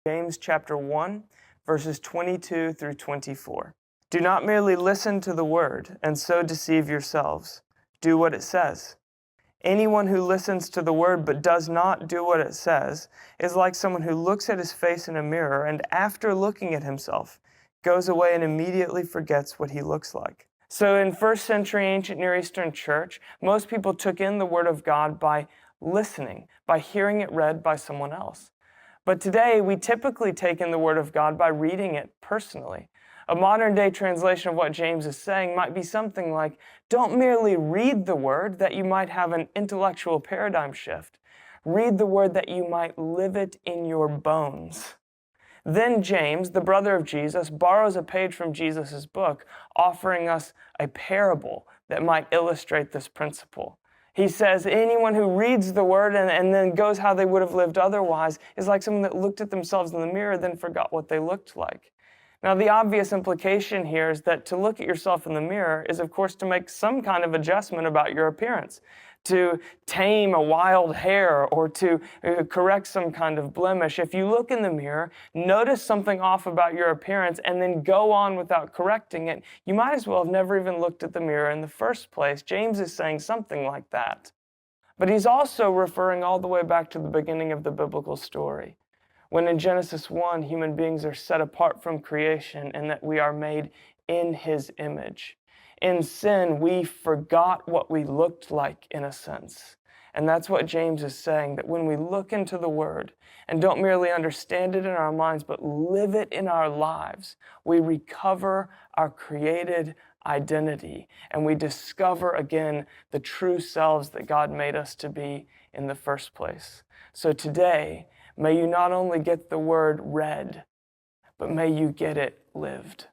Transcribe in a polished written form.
James chapter 1, verses 22 through 24. Do not merely listen to the word and so deceive yourselves. Do what it says. Anyone who listens to the word but does not do what it says is like someone who looks at his face in a mirror and after looking at himself, goes away and immediately forgets what he looks like. So in first century ancient Near Eastern church, most people took in the word of God by listening, by hearing it read by someone else. But today, we typically take in the Word of God by reading it personally. A modern-day translation of what James is saying might be something like, don't merely read the Word that you might have an intellectual paradigm shift. Read the Word that you might live it in your bones. Then James, the brother of Jesus, borrows a page from Jesus' book, offering us a parable that might illustrate this principle. He says anyone who reads the word and then goes how they would have lived otherwise is like someone that looked at themselves in the mirror then forgot what they looked like. Now, the obvious implication here is that to look at yourself in the mirror is, of course, to make some kind of adjustment about your appearance, to tame a wild hair or to correct some kind of blemish. If you look in the mirror, notice something off about your appearance, and then go on without correcting it, you might as well have never even looked at the mirror in the first place. James is saying something like that. But he's also referring all the way back to the beginning of the biblical story, when in Genesis 1, human beings are set apart from creation and that we are made in His image. In sin, we forgot what we looked like in a sense. And that's what James is saying, that when we look into the Word and don't merely understand it in our minds, but live it in our lives, we recover our created identity and we discover again the true selves that God made us to be in the first place. So today, may you not only get the Word read, but may you get it lived.